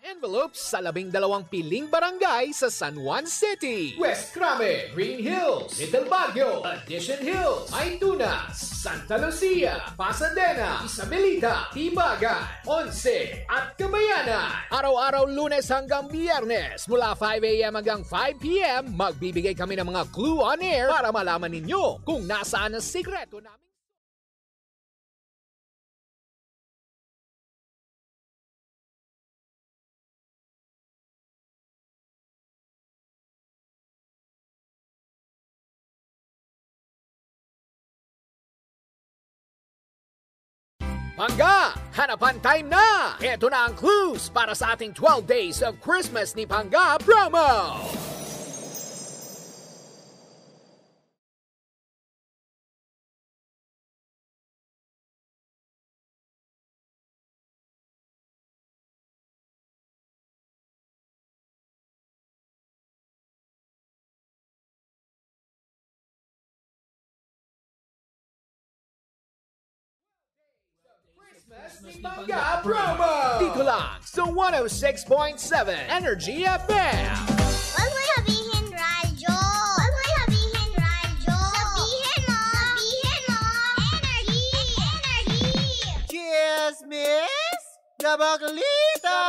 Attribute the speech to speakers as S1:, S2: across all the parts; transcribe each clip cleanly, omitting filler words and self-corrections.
S1: Envelopes sa 12 piling barangay sa San Juan City. West Crame, Green Hills, Little Baguio, Addition Hills, Maytunas, Santa Lucia, Pasadena, Isabelita, Tibagan, Once at Kabayanan. Araw-araw Lunes hanggang Biyernes mula 5 a.m. hanggang 5 p.m. magbibigay kami ng mga clue on air para malaman ninyo kung nasaan ang sikreto namin. Pangga! Hanapan time na! Ito na ang clues para sa ating 12 Days of Christmas ni Pangga promo! Pangga promo! Dito lang sa 106.7 Energy FM!
S2: Huwag mo sabihin radyo! Huwag mo sabihin radyo! Sabihin mo! Sabihin mo! Energy! Energy!
S3: Cheers, Miss Gabaglita!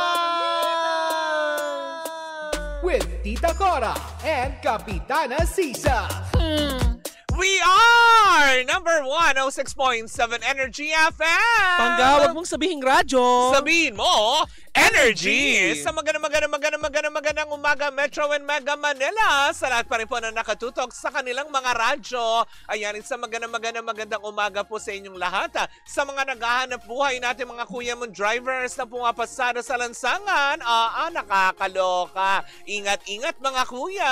S1: With Tita Cora and Kapitana Sisa.
S4: We are number 106.7 Energy FM!
S3: Pangga, wag mong sabihin radyo!
S4: Sabihin mo, Energy! Sa magandang umaga, Metro and Mega Manila. Sa lahat pa rin po na nakatutok sa kanilang mga radyo. Ayan, sa magandang umaga po sa inyong lahat. Sa mga naghahanap buhay natin, mga kuya mong drivers na pumapasada sa lansangan. Nakakaloka. Ingat-ingat mga kuya!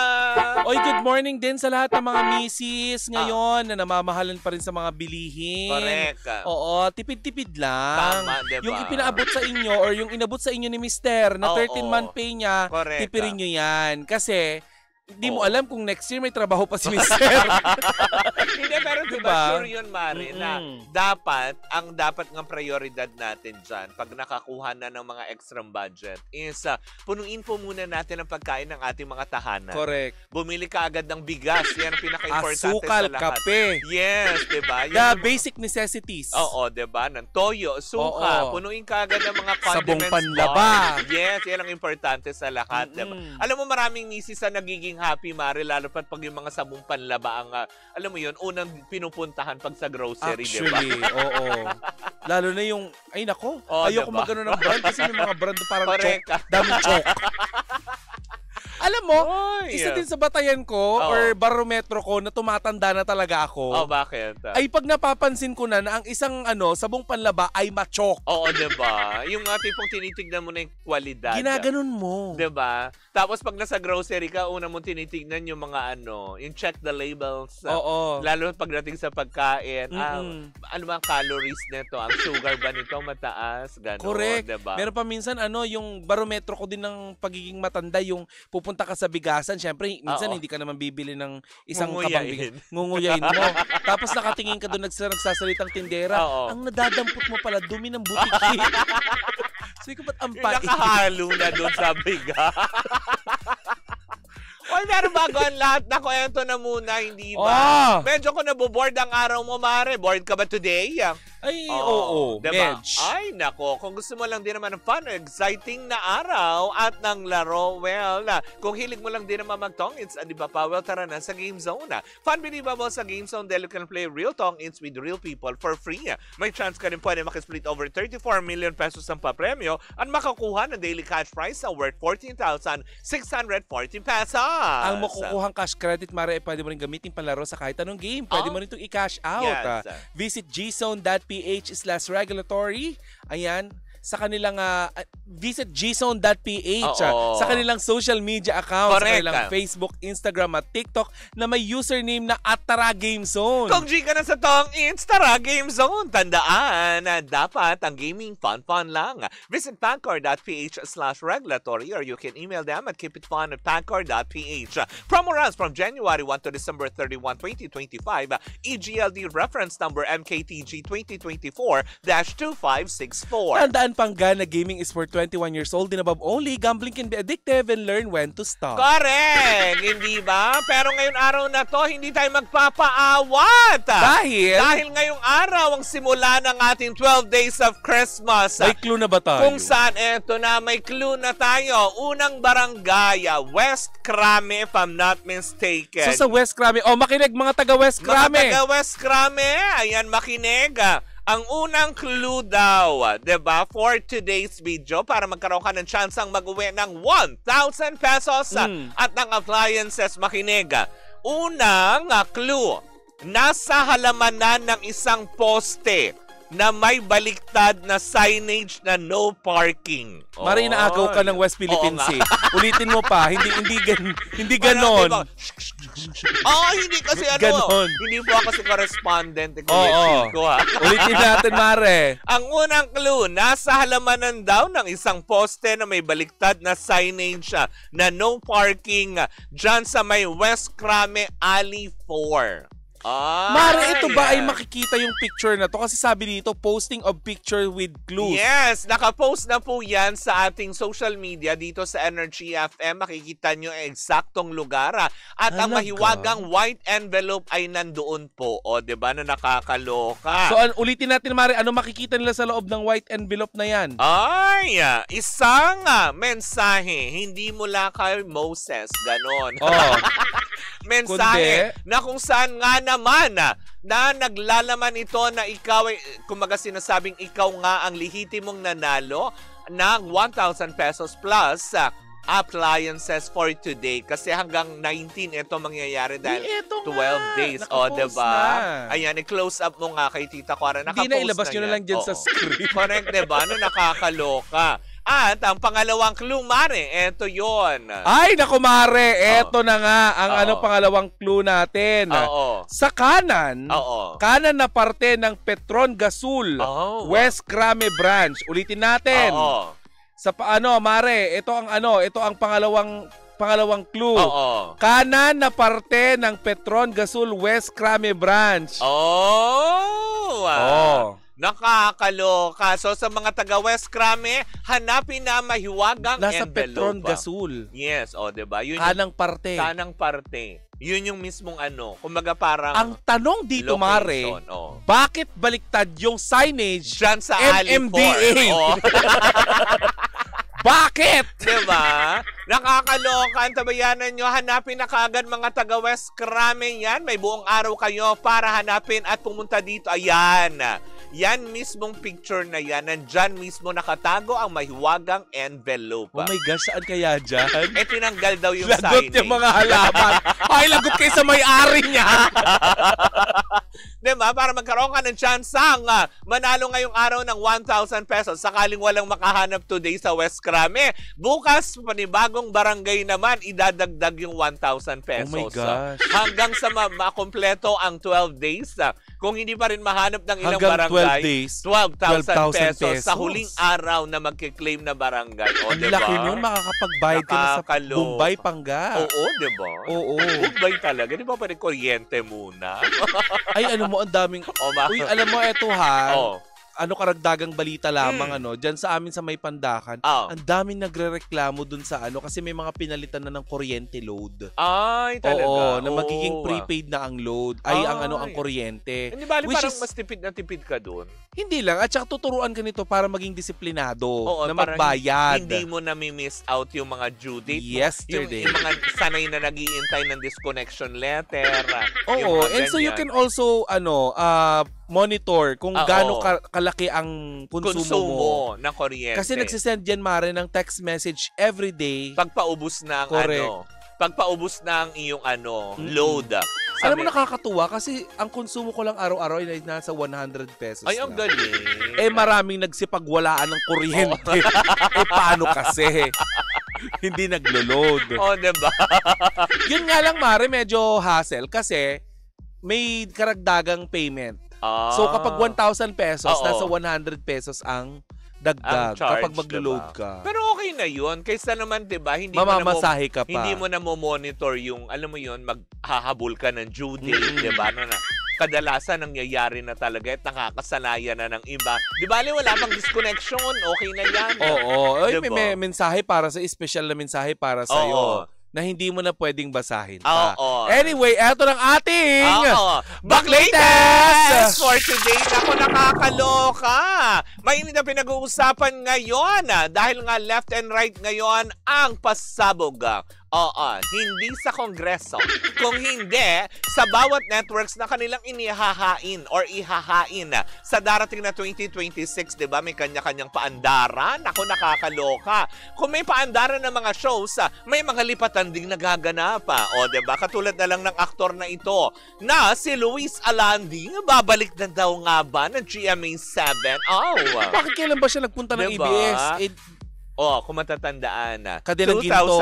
S3: Oy, good morning din sa lahat ng mga misis ngayon na namamahalan pa rin sa mga bilihin.
S4: Correct.
S3: Oo, tipid-tipid lang.
S4: Tama, diba?
S3: Yung ipinaabot sa inyo or yung inabot sa inyo ni Mister na 13-month pay niya,
S4: correct,
S3: tipirin nyo yan. Kasi, hindi mo alam kung next year may trabaho pa si Mister.
S4: Hindi, pero diba, sure yun, Mari, na dapat ng prioridad natin dyan, pag nakakuha na ng mga extra budget, is punuin po muna natin ang pagkain ng ating mga tahanan.
S3: Correct.
S4: Bumili ka agad ng bigas. Yan ang pinaka-importante
S3: Asukal,
S4: sa lahat.
S3: kape.
S4: Yes, diba?
S3: The basic necessities.
S4: Oo, diba? Ng toyo, suka. Punuin ka agad ng mga condiments.
S3: Sabong panlaba.
S4: Yes, yan ang importante sa lahat. Diba? Alam mo, maraming misis na nagiging happy, Mari, lalo pat pag yung mga sabong panlaba ang, alam mo yun, unang pinupuntahan pag sa grocery, diba?
S3: Actually, oo. Lalo na yung, ay nako, ayoko
S4: diba?
S3: magano ng brand kasi may mga brand parang
S4: Correct.
S3: chok, dami chok. Alam mo, isa din sa batayan ko or barometro ko na tumatanda na talaga ako.
S4: Bakit?
S3: Ay pag napapansin ko na ang isang sabong panlaba ay machok.
S4: Oo, diba? Yung tipong tinitignan mo na yung kwalidad.
S3: Ginaganon mo.
S4: Diba? Tapos pag nasa grocery ka, una mong tinitignan yung mga yung check the labels.
S3: Oo.
S4: Lalo pagdating sa pagkain. Ano ba ang calories nito? Ang sugar ba nito mataas? Gano'n.
S3: Correct.
S4: Diba?
S3: Meron pa minsan yung barometro ko din ng pagiging matanda, yung pupunta ka sa bigasan, syempre minsan hindi ka naman bibili ng isang kabang bigas. Ngunguyain mo. Tapos nakatingin ka doon nagsasalitang tindera. Ang nadadampot mo pala dumi ng butiki. Sabi ko, ba't ang pait?
S4: Yung nakahalo na doon sa bigas. Well, pero bago ang lahat na kwento na muna, hindi ba? Medyo ko naboboard ang araw mo, Mare. Bored ka ba today?
S3: Ay, oo.
S4: Diba?
S3: Medj.
S4: Ay, nako. Kung gusto mo lang din naman ng fun, exciting na araw at ng laro, well, kung hilig mo lang din naman mag-tong-its, di ba pa? Well, tara na sa Game Zone. Fun believable sa Game Zone dahil you can play real tong-its with real people for free. May chance ka rin pwede makisplit over 34 million pesos ang papremyo at makakuha ng daily cash prize na worth 14,640 pesos.
S3: Ang makukuhang cash credit, Mare, pwede mo rin gamitin palaro sa kahit anong game. Pwede mo rin itong i-cash out.
S4: Yes.
S3: Visit gzone.ph/regulatory. Ayan. Sa kanilang visit gzone.ph sa kanilang social media accounts, sa kanilang Facebook, Instagram at TikTok na may username na @TaraGameZone.
S4: Kung G ka na sa tong-its, Tara Game Zone. Tandaan na dapat ang gaming fun lang. Visit pancor.ph/regulatory or you can email them at keepitfun@pancor.ph. Promo runs from January 1 to December 31, 2025. EGLD reference number MKTG 2024-2564.
S3: Tandaan Bulacan Panga na gaming is for 21 years old and above only. Gambling can be addictive and learn when to stop.
S4: Correct! Hindi ba? Pero ngayon araw na to, hindi tayo magpapaawat. Dahil ngayong araw ang simula ng ating 12 Days of Christmas.
S3: May clue na ba tayo?
S4: Kung saan, eto na, may clue na tayo. Unang barangay, West Crame, if I'm not mistaken.
S3: So sa West Crame, makinig mga taga West Crame.
S4: Mga taga West Crame, ayan, makinig. Ang unang clue daw, 'di ba, for today's video para magkaroon ka ng tsansang mag-uwi ng 1,000 pesos at ng appliances, makinig. Unang clue, nasa halamanan ng isang poste na may baliktad na signage na no parking.
S3: Mari, naagaw ka ng West Philippine Sea. Ulitin mo pa, hindi ganon.
S4: Hindi kasi
S3: ganon.
S4: Hindi po ako si correspondent.
S3: Ulitin natin, Mare.
S4: Ang unang clue, nasa halamanan daw ng isang poste na may baliktad na signage na no parking dyan sa may West Crame Alley 4.
S3: Mare, ito ba ay makikita yung picture na to? Kasi sabi dito, posting of picture with clues.
S4: Yes, nakapost na po yan sa ating social media dito sa Energy FM. Makikita nyo ang eksaktong lugar. At ang mahiwagang white envelope ay nandoon po. O, diba, na nakakaloka.
S3: So, ulitin natin, Mare, ano makikita nila sa loob ng white envelope na yan?
S4: Isang mensahe. Hindi mula kay Moses. Ganon. Mensahe na kung saan nga naman na naglalaman ito na ikaw ay, kumaga sinasabing ikaw nga ang lehitimong nanalo ng 1,000 pesos plus appliances for today. Kasi hanggang 19 ito mangyayari dahil 12 days. Diba? Ayan, i-close up mo nga kay Tita Cora.
S3: Hindi na ilabas nyo na lang dyan sa screen.
S4: Correct, diba? Nakakaloka. At ang pangalawang clue, Mare, eto yon.
S3: Ay, naku, Mare, eto na nga ang pangalawang clue natin. Sa kanan, kanan na parte ng Petron Gasul, West Crame Branch. Ulitin natin. Sa Mare, ito ang pangalawang clue. Kanan na parte ng Petron Gasul, West Crame Branch.
S4: Nakakaloka. So sa mga taga West Crame, hanapin na mahiwagang
S3: nasa
S4: envelope.
S3: Petron Gasul.
S4: Yes, diba? Yun
S3: kanang parte.
S4: Kanang parte. Yun yung mismong kumbaga parang
S3: ang tanong dito,
S4: location,
S3: Mare, bakit baliktad yung signage
S4: dyan sa
S3: MMDA? Bakit?
S4: Diba? Nakakaloka. Ang tabayanan nyo, hanapin na kaagad mga taga West Crame yan. May buong araw kayo para hanapin at pumunta dito. Ayan. Yan mismong picture na yan. Nandyan mismo nakatago ang mahiwagang envelope.
S3: Oh my gosh, saan kaya dyan?
S4: Tinanggal daw yung
S3: lagot
S4: signage.
S3: Yung mga halaman. Ay, lagot kayo sa may-ari niya.
S4: Diba? Para magkaroon ka ng tsansang manalo ngayong araw ng 1,000 pesos sakaling walang makahanap today sa West Crame. Bukas, panibagong barangay naman, idadagdag yung 1,000 pesos.
S3: Oh my gosh.
S4: Hanggang sa makompleto ang 12 days. Kung hindi pa rin mahanap ng ilang
S3: hanggang
S4: barangay,
S3: 12,000
S4: pesos sa huling araw na magkiklaim na barangay.
S3: Ang laki nun, makakapagbayad ka na sa Bombay, Panga.
S4: Diba?
S3: Oo.
S4: Bombay talaga. Di ba pa rin kuryente muna?
S3: Ay, ang daming... Uy, alam mo, eto karagdagang balita lamang, dyan sa amin sa May Pandakan, ang daming nagrereklamo dun sa kasi may mga pinalitan na ng kuryente load.
S4: Ay, talaga?
S3: Oo, na magiging prepaid na ang load, ang kuryente.
S4: Hindi bali parang mas tipid na tipid ka dun?
S3: Hindi lang, at saka tuturuan ka nito para maging disiplinado, na magbayad.
S4: Hindi mo na-miss out yung mga due date.
S3: Yesterday.
S4: Yung mga sanay na nag-iintay ng disconnection letter.
S3: Oo, and so you can also, monitor kung gaano kalaki ang konsumo mo
S4: ng kuryente.
S3: Kasi nagsisend yan, Mare, ng text message every day.
S4: Pagpaubos ng pagpaubos ng iyong load.
S3: Alam mo, nakakatuwa kasi ang konsumo ko lang araw-araw ay nasa 100 pesos.
S4: Ay, ang galing.
S3: Maraming nagsipagwalaan ng kuryente. Paano kasi? Hindi naglo-load.
S4: Diba?
S3: Yun nga lang, Mare, medyo hassle kasi may karagdagang payment. So kapag 1,000 pesos, nasa 100 pesos ang dagdag kapag maglo-load ka.
S4: Pero okay na yun. Kaysa naman, diba,
S3: mamamasahe ka pa.
S4: Hindi mo na mo-monitor yung, alam mo yun, maghahabol ka ng due date, diba? kadalasan nangyayari na talaga at nakakasanayan na ng iba. Di ba, wala pang disconnection, okay na yan.
S3: Oo. Ay,
S4: Diba?
S3: may mensahe para sa special na mensahe para sa iyo na hindi mo na pwedeng basahin pa. Anyway, eto ng ating
S4: Backlatest for today. Ako, nakakaloka. Mainit na pinag-uusapan ngayon dahil nga left and right ngayon ang pasabog. Hindi sa Kongreso. Kung hindi, sa bawat networks na kanilang inihahain or ihahain sa darating na 2026, di ba? May kanya-kanyang paandaran. Ako, nakakaloka. Kung may paandaran ng mga shows, may mga lipatan ding nagaganap. Di ba? Katulad na lang ng aktor na ito na si Luis Alanding. Babalik na daw nga ba ng GMA7?
S3: Bakit kailan ba siya nagpunta ng
S4: Diba?
S3: ABS?
S4: Kung matatandaan,
S3: Kadilang ginto.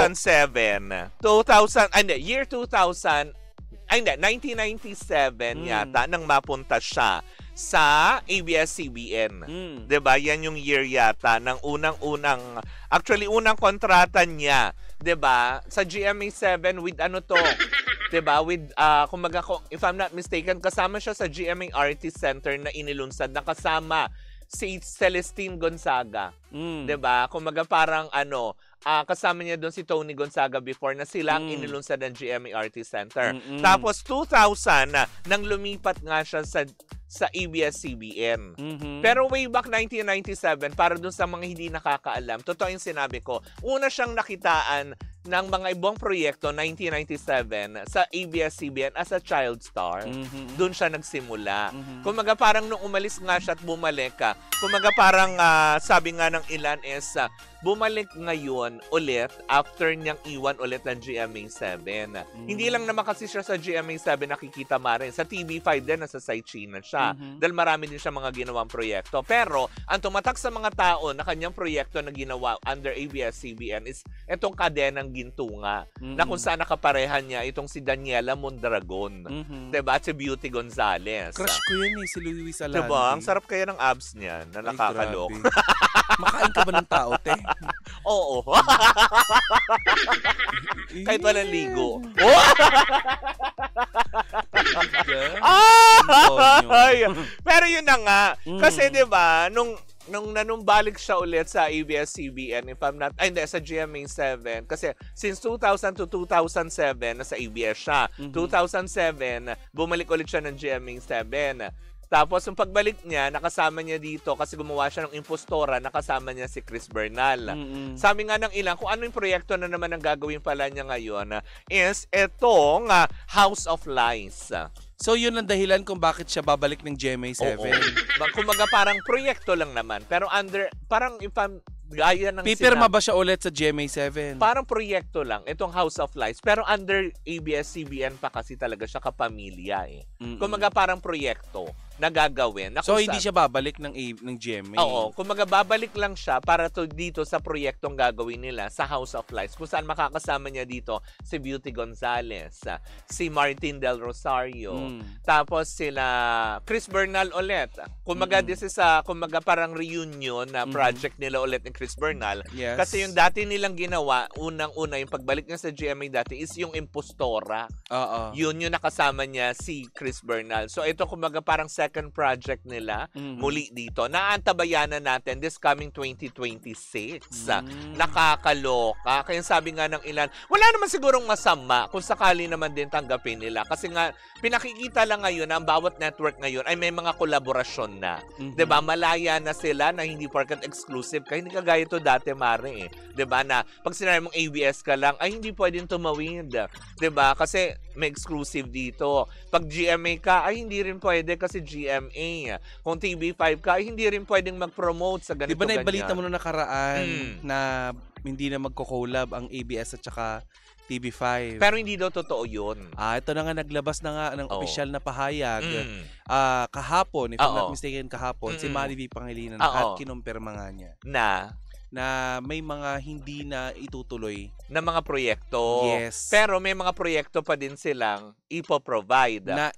S4: 1997 yata nang mapunta siya sa ABS-CBN. 'Di ba? Yan yung year yata ng unang kontrata niya, 'di ba? Sa GMA7 with 'di ba? With kumbaga, if I'm not mistaken, kasama siya sa GMA Artist Center na inilunsad na kasama si Celestine Gonzaga. 'Di ba? Kumaga parang kasama niya doon si Tony Gonzaga before na sila ang inilunsad ng GMA Artist Center. Tapos 2000 nang lumipat nga siya sa ABS-CBN. Pero way back 1997, para doon sa mga hindi nakakaalam, totoo yung sinabi ko, una siyang nakitaan ng mga ibang proyekto 1997 sa ABS-CBN as a child star. Doon siya nagsimula. Kumaga parang nung umalis nga siya at bumalik kumaga parang sabi nga ng ilan is bumalik ngayon ulit after niyang iwan ulit ng GMA7. Hindi lang naman kasi siya sa GMA7 nakikita marin. Sa TV5 din, nasa side China siya. Dahil marami din siya mga ginawang proyekto. Pero, ang tumatak sa mga tao na kanyang proyekto na ginawa under ABS-CBN is itong Kadenang Gintunga. Na kung saan nakaparehan niya itong si Daniela Mondragon. Diba? At si Beauty Gonzales.
S3: Crush ko yan si Luis Alanding.
S4: Diba? Ang sarap kaya ng abs niya na nakakalok.
S3: Makain ka ba ng tao, te?
S4: Oo. Kahit walang ligo. Pero yun na nga. Kasi 'di ba, nung nanumbalik siya ulit sa ABS-CBN, if I'm not, sa GMA7, kasi since 2000 to 2007 nasa ABS siya. 2007 bumalik ulit siya ng GMA7. Tapos, yung pagbalik niya, nakasama niya dito kasi gumawa siya ng impostora, nakasama niya si Chris Bernal. Sabi nga ng ilang, kung ano yung proyekto na naman ang gagawin pala niya ngayon is itong House of Lies.
S3: So, yun ang dahilan kung bakit siya babalik ng GMA7.
S4: Kumaga parang proyekto lang naman. Pero parang gaya ng
S3: pipirma ba siya ulit sa GMA7?
S4: Parang proyekto lang, itong House of Lies. Pero under ABS-CBN pa kasi talaga siya kapamilya Kumaga parang proyekto na gagawin.
S3: So, hindi siya babalik ng GMA?
S4: Oo. Kumaga babalik lang siya para dito sa proyektong gagawin nila sa House of Lies. Kung saan makakasama niya dito si Beauty Gonzales, si Martin Del Rosario, tapos sila Chris Bernal ulit. Kumaga this is kumaga parang reunion na project nila ulit ni Chris Bernal.
S3: Yes.
S4: Kasi yung dati nilang ginawa, unang-una yung pagbalik niya sa GMA dati is yung impostora. Yun yung nakasama niya si Chris Bernal. So ito kumaga parang second project nila muli dito. Naantabayanan natin this coming 2026. Nakakaloka. Kaya sabi nga ng ilan, wala naman sigurong masama kung sakali naman din tanggapin nila. Kasi nga, pinakikita lang ngayon na ang bawat network ngayon ay may mga kolaborasyon na. 'Di ba? Malaya na sila na hindi porket exclusive. Kaya hindi kagaya ito dati, Mare. 'Di ba? Na pag sinabi mong ABS ka lang, ay hindi pwedeng tumawid. 'Di ba? Kasi may exclusive dito. Pag GMA ka, ay hindi rin pwede kasi GMA. Kung TV5 ka, ay hindi rin pwedeng mag-promote sa ganito.
S3: Diba naibalita mo na nakaraan na hindi na magko-collab ang ABS at saka TV5?
S4: Pero hindi daw totoo yun.
S3: Ito na nga, naglabas na nga ng opisyal na pahayag. Kahapon, if I'm not mistaken, si Mari V. Pangilinan at kinumpirma nga niya. Na may mga hindi na itutuloy
S4: na mga proyekto.
S3: Yes.
S4: Pero may mga proyekto pa din silang ipoprovide.
S3: Na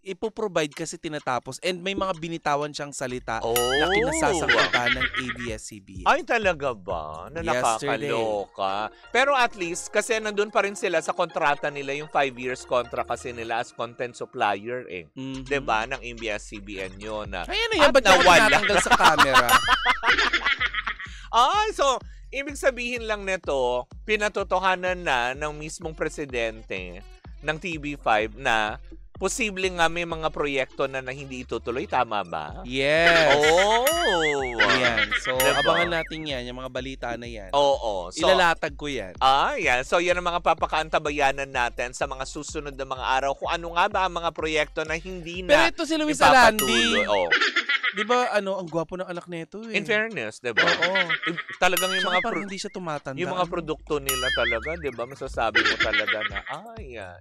S3: ipoprovide kasi tinatapos and may mga binitawan siyang salita
S4: Oh.
S3: na kinasasagutan ng ABS-CBN.
S4: Ay, talaga ba? Na
S3: Yesterday.
S4: nakakaloka. Pero at least, kasi nandun pa rin sila sa kontrata nila, yung 5 years contract kasi nila as content supplier eh.
S3: Mhm.
S4: 'Di ba? Ng ABS-CBN yun.
S3: Kaya na yan,
S4: At
S3: ba't niya
S4: nawala.
S3: tinatanggal sa camera?
S4: Ay, so, ibig sabihin lang nito, pinatotohanan na ng mismong presidente ng TV5 na posible nga may mga proyekto na hindi itutuloy. Tama ba?
S3: Yes.
S4: Oh!
S3: Yan. So,
S4: Diba?
S3: abangan natin yan, yung mga balita na yan.
S4: Oo. So,
S3: Ilalatag ko yan.
S4: yan. So, yan ang mga papakaantabayanan natin sa mga susunod na mga araw. Kung ano nga ba ang mga proyekto na hindi
S3: Pero
S4: na
S3: ito si Luis
S4: ipapatuloy.
S3: Alandi.
S4: Oh.
S3: Di ba, ang gwapo ng anak nito eh.
S4: In fairness, di ba?
S3: Oo.
S4: Talagang yung mga,
S3: Parang hindi siya tumatanda.
S4: yung mga produkto nila talaga, di ba? Masasabi mo talaga na,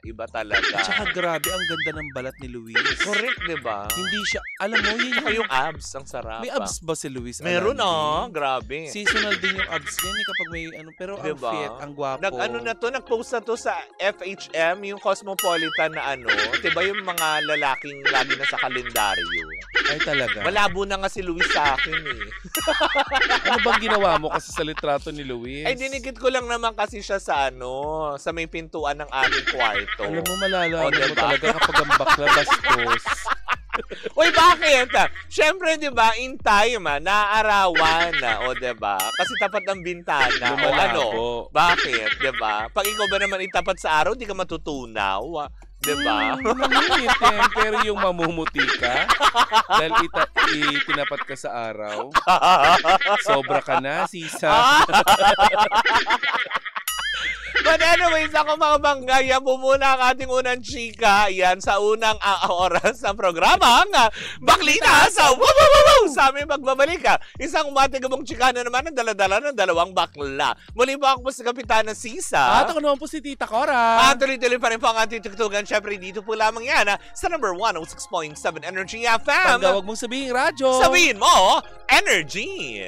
S4: iba talaga.
S3: Tsaka grabe, ang ganda ng balat ni Luis.
S4: Correct, di ba?
S3: Hindi siya, alam mo, yun
S4: Saka yung abs, ang sarap.
S3: may abs ba si Luis
S4: Meron
S3: Alandi?
S4: grabe.
S3: Seasonal din yung abs niya kapag may pero ang
S4: Diba?
S3: fit, ang gwapo.
S4: Nag-post na to sa FHM, yung Cosmopolitan na diba yung mga lalaking lagi na sa kalendaryo.
S3: Ay talaga.
S4: Malabo na nga si Luis sa akin eh.
S3: Ano bang ginawa mo kasi sa litrato ni Luis?
S4: Ay, dinikit ko lang naman kasi siya sa sa may pintuan ng aming kwarto.
S3: Alam mo, malalaman
S4: diba?
S3: mo talaga kapag ang bakla bastos.
S4: Uy, bakit? Siyempre, di ba, in time, naaarawan na, di ba? Kasi tapat ng bintana.
S3: Lumalabo.
S4: Bakit, di ba? Pag ikaw ba naman itapat sa araw, di ka matutunaw. Di ba?
S3: Nangingitim, pero yung mamumuti ka, dahil tinapat ka sa araw, sobra ka na, sisa.
S4: But anyways, ako mga banggay, yan po muna ang ating unang chika. Yan sa unang oras ng programa. Baklita sa woo! Sa aming magbabalik isang umatigabong chika na naman ang daladala ng dalawang bakla. Muli po ako po si Kapitana Sisa.
S3: At ako naman po si Tita Cora.
S4: At tuloy-tuloy pa rin po ang ating tugtugan. Siyempre, dito po lamang yan sa number 106.7 Energy FM.
S3: Pag huwag mong sabihin radyo.
S4: Sabihin mo, Energy!